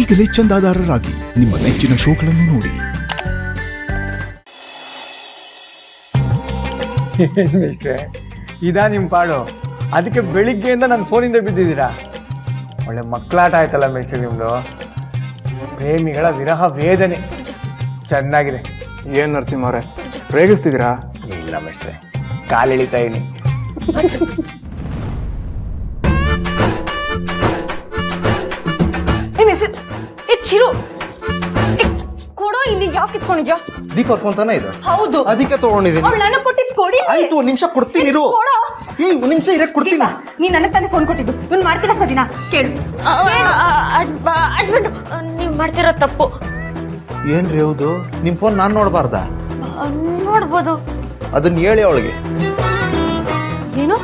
ಈಗಲೇ ಚಂದಾದಾರರಾಗಿ ನಿಮ್ಮ ನೆಚ್ಚಿನ ಶೋಗಳನ್ನು ನೋಡಿ. ಮಿಸ್ಟ್ರೆ, ಇದಾ ನಿಮ್ಮ ಪಾಡು? ಅದಕ್ಕೆ ಬೆಳಿಗ್ಗೆಯಿಂದ ನನ್ನ ಫೋನಿಂದ ಬಿದ್ದಿದ್ದೀರಾ? ಒಳ್ಳೆ ಮಕ್ಕಳಾಟ ಆಯ್ತಲ್ಲ ಮಿಸ್ಟ್ರೆ ನಿಮ್ಮದು. ಪ್ರೇಮಿಗಳ ವಿರಹ ವೇದನೆ ಚೆನ್ನಾಗಿದೆ. ಏನು ನರಸಿಂಹ ಅವರೇ ರೇಗಿಸ್ತಿದ್ದೀರಾ? ಇಲ್ಲ ಮಿಸ್ಟ್ರೆ, ಕಾಲೆಳಿತಾ ಇದೀನಿ. ಚಿರು ಕೊಡೋ, ಇಲ್ಲಿ ಯಾಕೆ ಇಟ್ಕೊಂಡಿದ್ಯಾ? ದೀಪ ಫೋನ್ ತಾನೇ ಇದು? ಹೌದು, ಅದಕ್ಕೆ ತಗೊಂಡಿದ್ದೀನಿ. ಅವಳು ನನಗೆ ಕೊಟ್ಟಿದ್ದು ಕೊಡಿ. ಆಯ್ತು, ಒಂದ್ ನಿಮಿಷ ಕೊಡ್ತೀನಿ ಇರು. ಒಂದ್ ನಿಮಿಷ ಇರಕ್ ಕೊಡ್ತೀನಿ. ನೀನ್ ನನಗೆ ತಾನೇ ಫೋನ್ ಕೊಟ್ಟಿದ್ದು. ಇವ್ನು ಮಾಡ್ತೀರಾ ಸರಿನಾ? ಕೇಳು. ನೀವ್ ಮಾಡ್ತಿರೋ ತಪ್ಪು. ಏನ್ರಿ ಹೌದು? ನಿಮ್ ಫೋನ್ ನಾನ್ ನೋಡ್ಬಾರ್ದ? ನೋಡ್ಬೋದು. ಅದನ್ನ ಹೇಳಿ ಅವಳಿಗೆ. ಏನು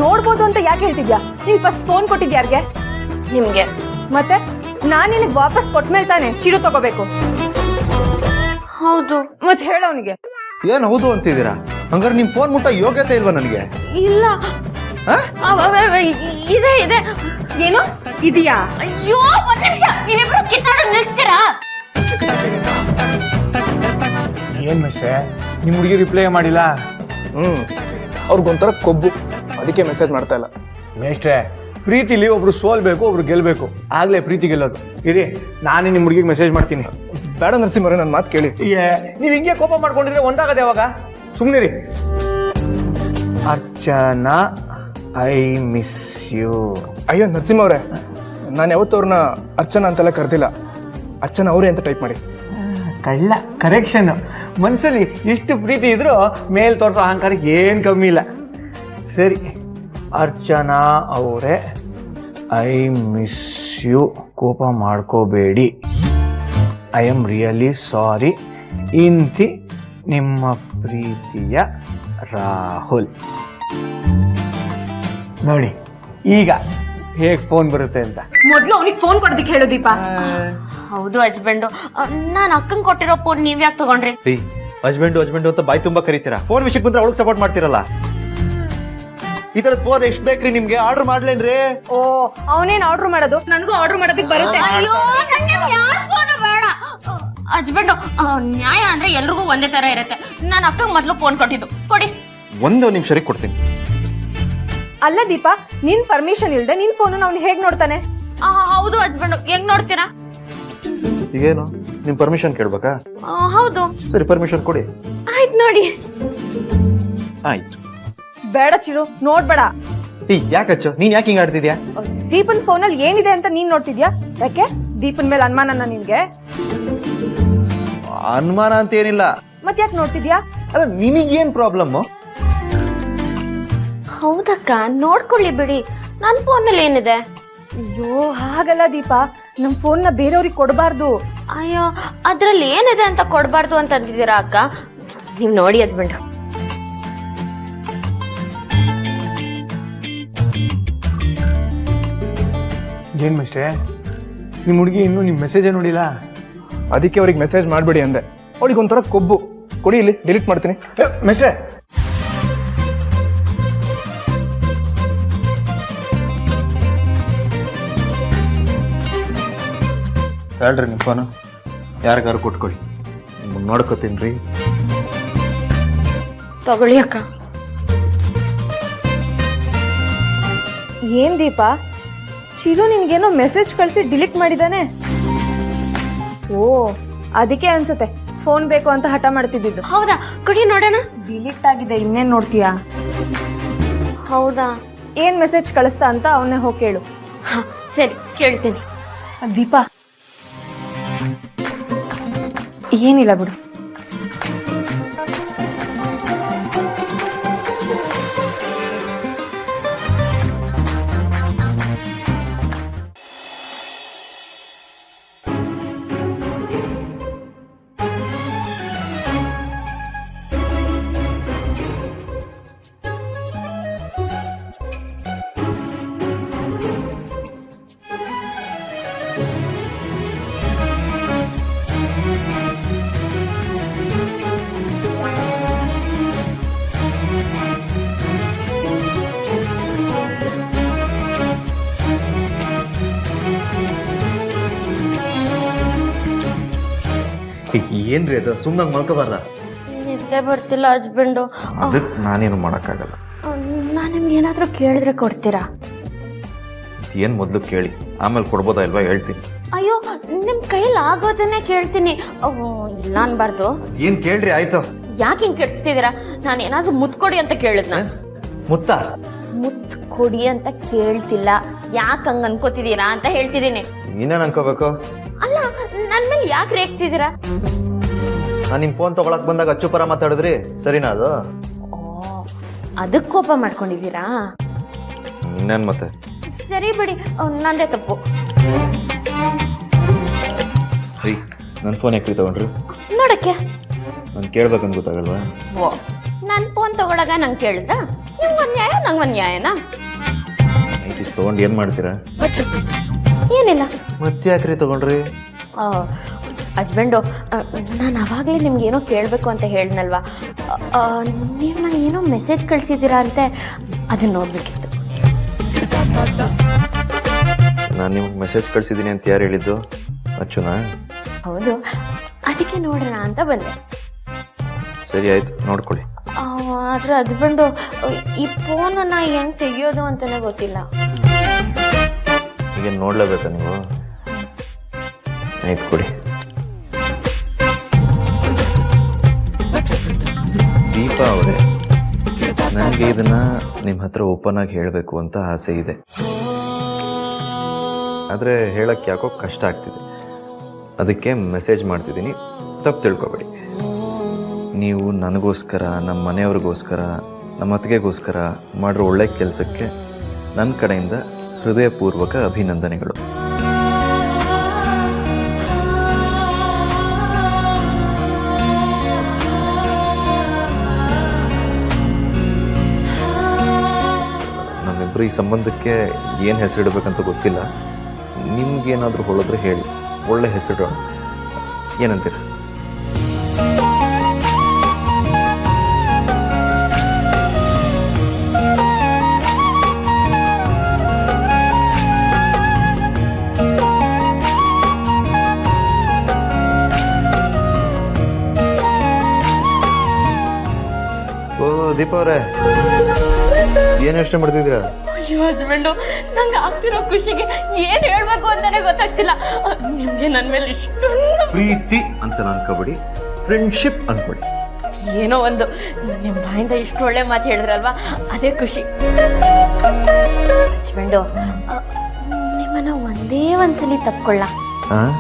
ನೋಡ್ಬೋದು ಅಂತ ಯಾಕೆ ಹೇಳ್ತಿದ್ಯಾ? ನೀನ್ ಫಸ್ಟ್ ಫೋನ್ ಕೊಟ್ಟಿದ್ಯಾ ಯಾರಿಗೆ? ನಿಮ್ಗೆ. ಮತ್ತೆ ನಾನು ನಿನಗೆ ವಾಪಸ್ ಕೊಟ್ಮೇಲೆ ತಾನೆ ಚಿರು ತಗೋಬೇಕು. ಹೌದು, ಮತ್ತೆ ಹೇಳ ಅವನಿಗೆ. ಏನ್ ಹೌದು ಅಂತಿದ್ದೀರಾ? ಹಂಗಾರೆ ನಿಮ್ ಫೋನ್ ಮುಟ್ಟ ಯೋಗ್ಯತೆ ಇಲ್ವಾ ನನಗೆ? ಇಲ್ಲ, ಇದೆ ಇದೆ. ಏನು ಇದೆಯಾ? ಅಯ್ಯೋ ಒಂದ್ ನಿಮಿಷ, ನೀವಿಬ್ರು ಕಿತ್ತಾಡೋದು ನಿಲ್ಸ್ತೀರಾ? ಏನ್ ಮಿಸ್ಟ್ರೆ, ನಿಮ್ಮ ಹುಡುಗಿ ರಿಪ್ಲೈ ಮಾಡಿಲ್ಲ? ಅವ್ರಿಗೊಂಥರ ಕೊಬ್ಬು, ಅದಕ್ಕೆ ಮೆಸೇಜ್ ಮಾಡ್ತಾ ಇಲ್ಲ. ಮೇಷ್ಟ್ರೆ, ಪ್ರೀತಿಲಿ ಒಬ್ರು ಸೋಲ್ಬೇಕು, ಒಬ್ರು ಗೆಲ್ಬೇಕು, ಆಗ್ಲೇ ಪ್ರೀತಿ ಗೆಲ್ಲೋದು. ಇರಿ, ನಾನೇ ನಿಮ್ಮ ಹುಡುಗಿಗೆ ಮೆಸೇಜ್ ಮಾಡ್ತೀನಿ. ಬೇಡ ನರಸಿಂಹ ಅವರೇ, ನನ್ನ ಮಾತು ಕೇಳಿ. ನೀವು ಹಿಂಗೆ ಕೋಪ ಮಾಡ್ಕೊಂಡಿದ್ರೆ ಒಂದಾಗದೆ ಯಾವಾಗ? ಸುಮ್ಮನಿರಿ. Archana, I miss you. ಅಯ್ಯೋ ನರಸಿಂಹ ಅವರೇ, ನಾನು ಯಾವತ್ತೂ ಅವ್ರನ್ನ ಅರ್ಚನಾ ಅಂತೆಲ್ಲ ಕರೆದಿಲ್ಲ. ಅರ್ಚನಾ ಅವರೇ ಅಂತ ಟೈಪ್ ಮಾಡಿ. ಕಳ್ಳ ಕರೆಕ್ಷನ್. ಮನಸ್ಸಲ್ಲಿ ಎಷ್ಟು ಪ್ರೀತಿ ಇದ್ರೂ ಮೇಲ್ ತೋರಿಸೋ ಅಹಂಕಾರಕ್ಕೆ ಏನು ಕಮ್ಮಿ ಇಲ್ಲ. ಸರಿ, ಅರ್ಚನಾ ಅವರೇ, ಐ ಮಿಸ್ ಯು. ಕೋಪ ಮಾಡ್ಕೋಬೇಡಿ. I am really sorry. ಇಂತಿ ನಿಮ್ಮ ಪ್ರೀತಿಯ ರಾಹುಲ್. ನೋಡಿ ಈಗ ಹೇಗೆ ಫೋನ್ ಬರುತ್ತೆ ಅಂತ. ಮೊದ್ಲು ಅವನಿಗೆ ಫೋನ್ ಕೊಡೋದಕ್ಕೆ ಹೇಳು ದೀಪ. ಹೌದು ಹಸ್ಬೆಂಡು, ನಾನು ಅಕ್ಕಂಗೆ ಕೊಟ್ಟಿರೋ ಫೋನ್ ನೀವ್ ಯಾಕೆ ತಗೊಂಡ್ರಿ? ಹಸ್ಬೆಂಡು ಅಂತ ಬಾಯ್ ತುಂಬಾ ಕರೀತೀರಾ. ಫೋನ್ ವಿಷಯಕ್ಕೆ ಬಂದ್ರೆ ಅವಳಿಗೆ ಸಪೋರ್ಟ್ ಮಾಡ್ತಿರಲ್ಲ. ಈ ತರದ್ ಫೋನ್ ಎಷ್ಟು ಬೇಕ್ರಿ ನಿಮ್ಗೆ? ಆರ್ಡರ್ ಮಾಡ್ಲೇನ್ರಿ? ಓ, ಅವನೇನ್ ಆರ್ಡರ್ ಮಾಡೋದು? ನನಗೂ ಆರ್ಡರ್ ಮಾಡೋದಕ್ಕೆ ಬರುತ್ತೆ. ಅಯ್ಯೋ, ಬೇಡ ಹಸ್ಬೆಂಡು. ನ್ಯಾಯ ಅಂದ್ರೆ ಎಲ್ರಿಗೂ ಒಂದೇ ತರ ಇರುತ್ತೆ. ನಾನು ಅಕ್ಕಂಗೆ ಮೊದ್ಲು ಫೋನ್ ಕೊಟ್ಟಿದ್ದು. ಕೊಡಿ. ಒಂದು ನಿಮಿಷ ಕೊಡ್ತೀನಿ. ಅಲ್ಲ ದೀಪ, ನಿನ್ ಪರ್ಮಿಷನ್ ಇಲ್ದೆ ನಿನ್ ಫೋನ್ ಅವ್ನು ಹೇಗ್ ನೋಡ್ತಾನೆ? ಹೌದು ಹಸ್ಬೆಂಡು, ಹೆಂಗ್ ನೋಡ್ತೀರಾ? ಈಗೇನು ನಿಮ್ ಪರ್ಮಿಷನ್ ಕೇಳ್ಬೇಕಾ? ಹೌದು. ಸರಿ, ಪರ್ಮಿಷನ್ ಕೊಡಿ. ಆಯ್ತು ನೋಡಿ. ಆಯ್ತು. ಬೇಡ ಚಿರು, ನೋಡ್ಬೇಡ. ಯಾಕಚ್ಚು, ನೀನ್ ಯಾಕೆ ಹಿಂಗ ಆಡ್ತಿದ್ಯಾ? ದೀಪನ್ ಫೋನಲ್ಲಿ ಏನಿದೆ ಅಂತ ನೀನ್ ನೋಡ್ತಿದ್ಯಾ? ಯಾಕೆ ದೀಪನ್ ಮೇಲೆ ಅನುಮಾನನ ನಿನ್ಗೆ? ಅನುಮಾನ ಅಂತ ಏನಿಲ್ಲ. ಮತ್ ಯಾಕೆ ನೋಡ್ತಿದ್ಯಾ? ಅದ ನಿನಗೇನ್ ಪ್ರಾಬ್ಲಮ್? ಹೌದಕ್ಕ, ನೋಡ್ಕೊಳ್ಳಿ ಬಿಡಿ. ನನ್ ಫೋನಲ್ಲಿ ಏನಿದೆ? ಅಯ್ಯೋ ಹಾಗಲ್ಲ ದೀಪ, ನಮ್ ಫೋನ್ನ ಬೇರೆಯವ್ರಿಗೆ ಕೊಡಬಾರ್ದು. ಅಯ್ಯೋ, ಅದ್ರಲ್ಲಿ ಏನಿದೆ ಅಂತ ಕೊಡಬಾರ್ದು ಅಂತ ಅಂದಿದ್ದೀರಾ ಅಕ್ಕ? ನೀವ್ ನೋಡಿ ಹಸ್ಬೆಂಡ್. ಏನ್ ಮಿಸ್ಟ್ರೆ, ನಿಮ್ಮ ಹುಡುಗಿ ಇನ್ನೂ ನಿಮ್ಮ ಮೆಸೇಜೇ ನೋಡಿಲ್ಲ? ಅದಕ್ಕೆ ಅವ್ರಿಗೆ ಮೆಸೇಜ್ ಮಾಡಬೇಡಿ ಅಂದೆ. ಅವಳಿಗೆ ಒಂಥರ ಕೊಬ್ಬು. ಕೊಡಿ, ಇಲ್ಲಿ ಡಿಲೀಟ್ ಮಾಡ್ತೀನಿ. ಮಿಸ್ಟ್ರೆ, ಹೇಳ್ರಿ ನಿಮ್ಮ ಫೋನು ಯಾರಿಗಾರು ಕೊಟ್ಕೊಳ್ಳಿ, ನೋಡ್ಕೋತೀನಿ. ತಗೊಳ್ಳಿ ಅಕ್ಕ. ಏನ್ ದೀಪ, ಚಿರು ನಿನ್ಗೇನೋ ಮೆಸೇಜ್ ಕಳಿಸಿ ಡಿಲೀಟ್ ಮಾಡಿದಾನೆ. ಓ, ಅದಕ್ಕೆ ಅನ್ಸುತ್ತೆ ಫೋನ್ ಬೇಕು ಅಂತ ಹಠ ಮಾಡ್ತಿದ್ದು. ಹೌದಾ? ಕೊಡಿ ನೋಡೋಣ. ಡಿಲೀಟ್ ಆಗಿದೆ, ಇನ್ನೇನ್ ನೋಡ್ತೀಯಾ? ಹೌದಾ? ಏನ್ ಮೆಸೇಜ್ ಕಳಿಸ್ತಾ ಅಂತ ಅವನ್ನೇ ಹೋಗಿ ಕೇಳು. ಸರಿ, ಕೇಳ್ತೀನಿ. ದೀಪ, ಏನಿಲ್ಲ ಬಿಡು. ಏನ್ರಿ ಅದು ಸುಮ್ಮನೆ ಮಲ್ಕೋಬಾರ್ದ? ನಿದ್ದೆ ಬರ್ತಿಲ್ಲ ಹಸ್ಬೆಂಡು. ಅದಕ್ಕೆ ನಾನೇನು ಮಾಡೋಕ್ಕಾಗಲ್ಲ. ನಾನು ನಿಮ್ಗೆ ಏನಾದರೂ ಕೇಳಿದ್ರೆ ಕೊಡ್ತೀರಾ? ಏನು ಮೊದಲು ಕೇಳಿ ಆಮೇಲೆ ಕೊಡ್ಬೋದಾ ಇಲ್ವಾ ಹೇಳ್ತೀನಿ. ಅಯ್ಯೋ ನಿಮ್ಮ ಕೈಯಲ್ಲಿ ಆಗೋದನ್ನೇ ಕೇಳ್ತೀನಿ, ಇಲ್ಲ ಅನ್ಬಾರ್ದು. ಏನು ಕೇಳ್ರಿ ಆಯ್ತು. ಯಾಕೆ ಹಿಂಗೆ ಕೆಡಿಸ್ತಿದ್ದೀರಾ? ನಾನು ಏನಾದರೂ ಮುತ್ಕೊಡಿ ಅಂತ ಕೇಳಿದ್ನ? ಮುತ್ತ ಮುತ್ತು ಕೊಡಿ ಅಂತ ಕೇಳ್ತಿಲ್ಲ, ಯಾಕೆ ಹಂಗೆ ಅನ್ಕೋತಿದ್ದೀರಾ ಅಂತ ಹೇಳ್ತಿದ್ದೀನಿ. ನೀನೇನು ಅನ್ಕೋಬೇಕು? ಅಲ್ಲ, ನನ್ನ ಮೇಲೆ ಯಾಕೆ ರೇಗ್ತಿದ್ದೀರಾ? ನಾನು ನಿಮ್ಮ ಫೋನ್ ತೊಗೊಳಕ್ ಬಂದಾಗ ಅಚ್ಚುಪರ ಮಾತಾಡಿದ್ರಿ, ಸರಿನಾ ಅದು? ಓ, ಅದಕ್ಕೆ ಕೋಪ ಮಾಡ್ಕೊಂಡಿದ್ದೀರಾ? ಇನ್ನೇನು ಮತ್ತೆ? ಸರಿ ಬಿಡಿ, ನಂದೇ ತಪ್ಪು. ರೀ ನನ್ನ ಫೋನ್ ಯಾಕೆ ತಗೊಂಡ್ರಿ? ನೋಡಕ್ಕೆ ನಾನು ಕೇಳ್ಬೇಕಂತ ಗೊತ್ತಾಗಲ್ವಾ? ಓ, ನನ್ನ ಫೋನ್ ತಗೊಳಗ ನಂಗೆ ಕೇಳಿದ್ರ? ನಿಮ್ಗೊಂದು ನ್ಯಾಯ ನಂಗೊಂದು ನ್ಯಾಯನಾ? ಐತಿ ತೊಗೊಂಡು ಏನು ಮಾಡ್ತೀರಾ? ಏನಿಲ್ಲ. ಮತ್ತೆ ಯಾಕ್ರಿ ತಗೊಂಡ್ರಿ? ಹಸ್ಬೆಂಡು, ನಾನು ಅವಾಗಲೇ ನಿಮ್ಗೇನೋ ಕೇಳಬೇಕು ಅಂತ ಹೇಳಿದ್ನಲ್ವಾ, ನೀವು ನಾನು ಏನೋ ಮೆಸೇಜ್ ಕಳಿಸಿದ್ದೀರಾ ಅಂತೆ, ಅದನ್ನ ನೋಡಬೇಕಿತ್ತು. ನಾನು ನಿಮ್ಗೆ ಮೆಸೇಜ್ ಕಳಿಸಿದ್ದೀನಿ ಅಂತ ಯಾರು ಹೇಳಿದ್ದು? ಅಚ್ಚುನಾ? ಹೌದು, ಅದಕ್ಕೆ ನೋಡೋಣ ಅಂತ ಬಂದೆ. ಸರಿ ಆಯ್ತು, ನೋಡ್ಕೊಳ್ಳಿ. ಆದರೆ ಹಸ್ಬೆಂಡು, ಈ ಫೋನನ್ನು ಹೆಂಗೆ ತೆಗಿಯೋದು ಅಂತಲೇ ಗೊತ್ತಿಲ್ಲ. ಈಗ ನೋಡ್ಲೇಬೇಕಾ ನೀವು? ಆಯ್ತು ಕೊಡಿ. ದೀಪಾ ಅವರೇ, ನನಗೆ ಇದನ್ನ ನಿಮ್ಮ ಹತ್ರ ಓಪನ್ ಆಗಿ ಹೇಳಬೇಕು ಅಂತ ಆಸೆ ಇದೆ, ಆದರೆ ಹೇಳಕ್ಕೆ ಯಾಕೋ ಕಷ್ಟ ಆಗ್ತಿದೆ. ಅದಕ್ಕೆ ಮೆಸೇಜ್ ಮಾಡ್ತಿದ್ದೀನಿ, ತಪ್ಪು ತಿಳ್ಕೊಬೇಡಿ. ನೀವು ನನಗೋಸ್ಕರ, ನಮ್ಮ ಮನೆಯವ್ರಿಗೋಸ್ಕರ, ನಮ್ಮ ಅತ್ತಿಗೆಗೋಸ್ಕರ ಮಾಡಿರೋ ಒಳ್ಳೆ ಕೆಲಸಕ್ಕೆ ನನ್ನ ಕಡೆಯಿಂದ ಹೃದಯಪೂರ್ವಕ ಅಭಿನಂದನೆಗಳು. ನಮ್ಮಿಬ್ಬರು ಈ ಸಂಬಂಧಕ್ಕೆ ಏನು ಹೆಸರಿಡಬೇಕಂತ ಗೊತ್ತಿಲ್ಲ. ನಿಮ್ಗೇನಾದರೂ ಹೊಳಿದ್ರೆ ಹೇಳಿ, ಒಳ್ಳೆ ಹೆಸರು. ಏನಂತೀರ? ಓ ದೀಪ ಅವರೇ, ಏನು ಯೋಚನೆ ಮಾಡ್ತಿದ್ದೀರಾ? ಅಯ್ಯೋ ಹಸ್ಬೆಂಡು, ನಂಗೆ ಆಗ್ತಿರೋ ಖುಷಿಗೆ ಏನು ಹೇಳಬೇಕು ಅಂತಾನೆ ಗೊತ್ತಾಗ್ತಿಲ್ಲ. ನಿಮಗೆ ನನ್ನ ಮೇಲೆ ಇಷ್ಟೊಂದು ಪ್ರೀತಿ ಅಂತ ಅನ್ಕೋಬೇಡಿ, ಫ್ರೆಂಡ್ಶಿಪ್ ಅನ್ಕೊಳ್ಳಿ. ಏನೋ ಒಂದು ನಿಮ್ಮ ಬಾಯಿಂದ ಇಷ್ಟು ಒಳ್ಳೆ ಮಾತು ಹೇಳಿದ್ರಲ್ವಾ, ಅದೇ ಖುಷಿ. ಹಸ್ಬೆಂಡು, ನಿಮ್ಮನ್ನ ಒಂದೇ ಒಂದ್ಸಲಿ ತಪ್ಕೊಳ್ಳ. ಹಾಂ